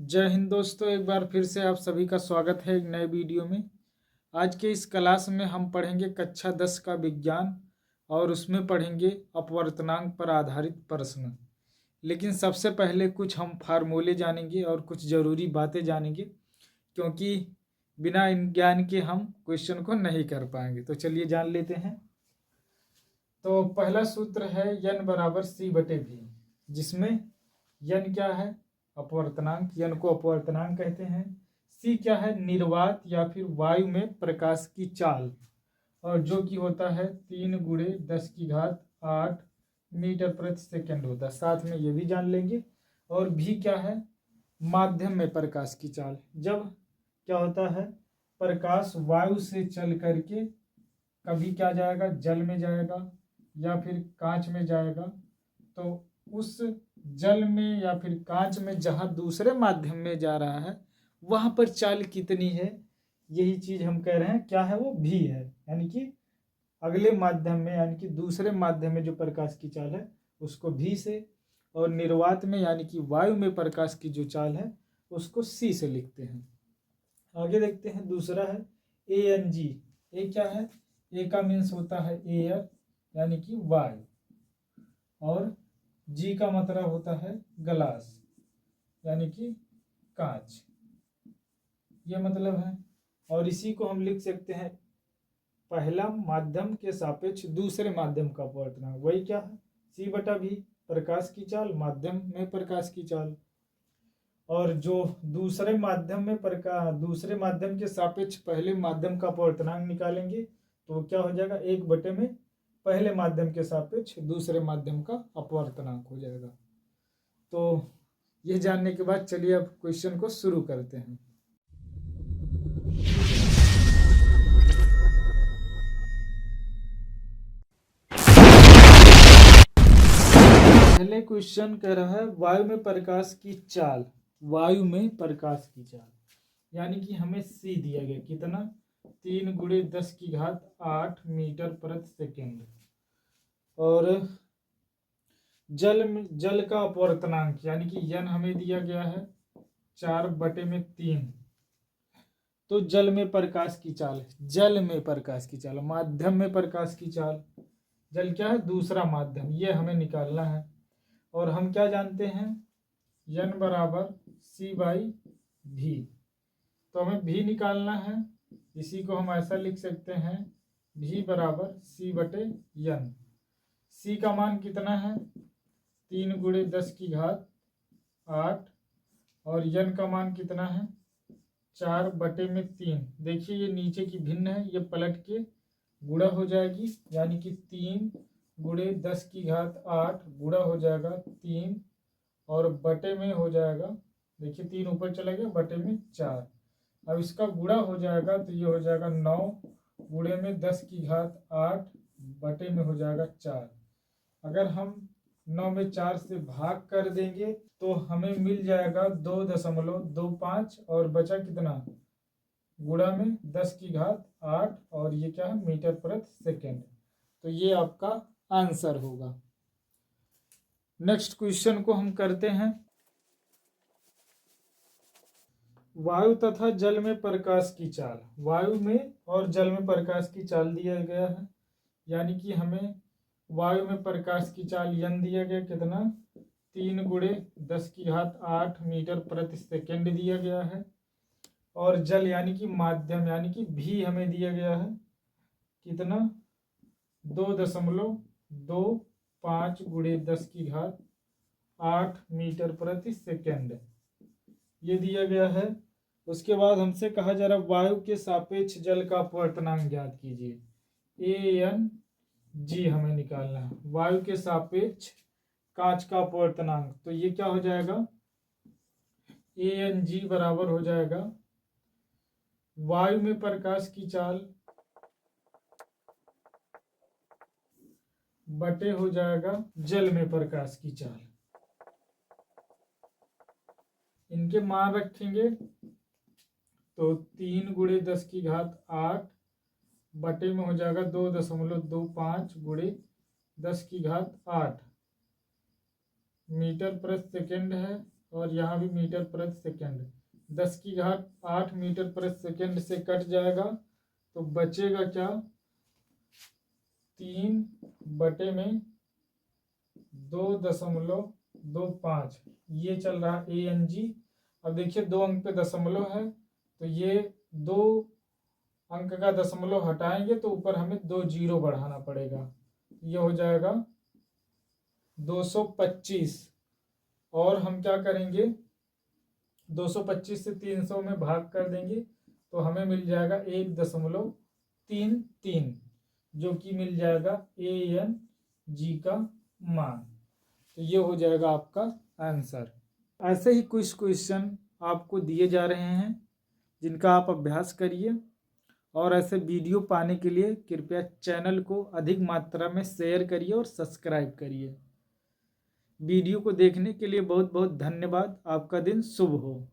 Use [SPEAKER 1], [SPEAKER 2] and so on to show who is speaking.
[SPEAKER 1] जय हिंद दोस्तों, एक बार फिर से आप सभी का स्वागत है एक नए वीडियो में। आज के इस क्लास में हम पढ़ेंगे कक्षा 10 का विज्ञान और उसमें पढ़ेंगे अपवर्तनांक पर आधारित प्रश्न। लेकिन सबसे पहले कुछ हम फार्मूले जानेंगे और कुछ ज़रूरी बातें जानेंगे, क्योंकि बिना इन ज्ञान के हम क्वेश्चन को नहीं कर पाएंगे। तो चलिए जान लेते हैं। तो पहला सूत्र है n बराबर c/v, जिसमें n क्या है? अपवर्तनांक। n को अपवर्तनांक कहते हैं। c क्या है? निर्वात या फिर वायु में प्रकाश की चाल, और जो कि होता है 3 × 10⁸ मीटर प्रति सेकंड होता है। साथ में ये भी जान लेंगे। और v क्या है? माध्यम में प्रकाश की चाल। जब क्या होता है, प्रकाश वायु से चल करके कभी क्या जाएगा, जल में जाएगा या फिर कांच में जाएगा, तो उस जल में या फिर कांच में जहाँ दूसरे माध्यम में जा रहा है वहाँ पर चाल कितनी है, यही चीज हम कह रहे हैं। क्या है वो? भी है, यानी कि अगले माध्यम में यानी कि दूसरे माध्यम में जो प्रकाश की चाल है उसको भी से, और निर्वात में यानी कि वायु में प्रकाश की जो चाल है उसको सी से लिखते हैं। आगे देखते हैं। दूसरा है ANG। ए क्या है? ए का मीन्स होता है एयर यानी कि वायु, और जी का मतलब होता है ग्लास यानी कि कांच, ये मतलब है। और इसी को हम लिख सकते हैं पहला माध्यम के सापेक्ष दूसरे माध्यम का अपवर्तनांक। वही क्या है? c/v, प्रकाश की चाल, माध्यम में प्रकाश की चाल। और जो दूसरे माध्यम के सापेक्ष पहले माध्यम का अपवर्तनांक निकालेंगे तो क्या हो जाएगा? 1/में पहले माध्यम के सापेक्ष दूसरे माध्यम का अपवर्तनांक हो जाएगा। तो यह जानने के बाद चलिए अब क्वेश्चन को शुरू करते हैं। पहले क्वेश्चन कह रहा है वायु में प्रकाश की चाल। वायु में प्रकाश की चाल यानी कि हमें सी दिया गया कितना? 3 × 10⁸ मीटर प्रति सेकेंड। और जल का अपवर्तनांक यानी कि n हमें दिया गया है 4/3। तो जल में प्रकाश की चाल, जल में प्रकाश की चाल, माध्यम में प्रकाश की चाल, जल क्या है? दूसरा माध्यम, ये हमें निकालना है। और हम क्या जानते हैं? n बराबर c/v। तो हमें v निकालना है। इसी को हम ऐसा लिख सकते हैं v बराबर c/n। c का मान कितना है? 3 × 10⁸ और n का मान कितना है? 4/3। देखिए ये नीचे की भिन्न है, ये पलट के गुणा हो जाएगी, यानी कि 3 × 10⁸ गुणा हो जाएगा 3 और बटे में हो जाएगा। देखिए 3 ऊपर चला गया, बटे में 4। अब इसका गुणा हो जाएगा तो ये हो जाएगा 9 गुणे में 10⁸ बटे में हो जाएगा 4। अगर हम 9 में 4 से भाग कर देंगे तो हमें मिल जाएगा 2.25, और बचा कितना? गुणा में 10⁸, और ये क्या है? मीटर प्रति सेकेंड। तो ये आपका आंसर होगा। नेक्स्ट क्वेश्चन को हम करते हैं। वायु तथा जल में प्रकाश की चाल। वायु में और जल में प्रकाश की चाल दिया गया है, यानी कि हमें वायु में प्रकाश की चाल n दिया गया कितना? 3 × 10⁸ मीटर प्रति सेकेंड दिया गया है। और जल यानी कि माध्यम यानी कि भी हमें दिया गया है कितना? 2.25 × 10⁸ मीटर प्रति सेकेंड, ये दिया गया है। उसके बाद हमसे कहा जा रहा है वायु के सापेक्ष जल का अपवर्तनांक ज्ञात कीजिए। ANG हमें निकालना है। वायु के सापेक्ष कांच का अपवर्तनांक, तो ये क्या हो जाएगा? ANG बराबर हो जाएगा वायु में प्रकाश की चाल बटे हो जाएगा जल में प्रकाश की चाल। इनके मान रखेंगे तो 3 × 10⁸ बटे में हो जाएगा 2.25 × 10⁸ मीटर प्रति सेकेंड है। और यहाँ भी मीटर प्रति सेकंड। 10 की घात 8 मीटर प्रति सेकंड से कट जाएगा तो बचेगा क्या, 3/2.25। ये चल रहा ANG। अब देखिए 2 अंक पे दशमलव है तो ये 2 अंक का दशमलव हटाएंगे तो ऊपर हमें 2 जीरो बढ़ाना पड़ेगा। ये हो जाएगा 225। और हम क्या करेंगे, 225 से 300 में भाग कर देंगे तो हमें मिल जाएगा 1.33, जो कि मिल जाएगा ANG का मान। तो ये हो जाएगा आपका आंसर। ऐसे ही कुछ क्वेश्चन आपको दिए जा रहे हैं जिनका आप अभ्यास करिए, और ऐसे वीडियो पाने के लिए कृपया चैनल को अधिक मात्रा में शेयर करिए और सब्सक्राइब करिए। वीडियो को देखने के लिए बहुत बहुत धन्यवाद। आपका दिन शुभ हो।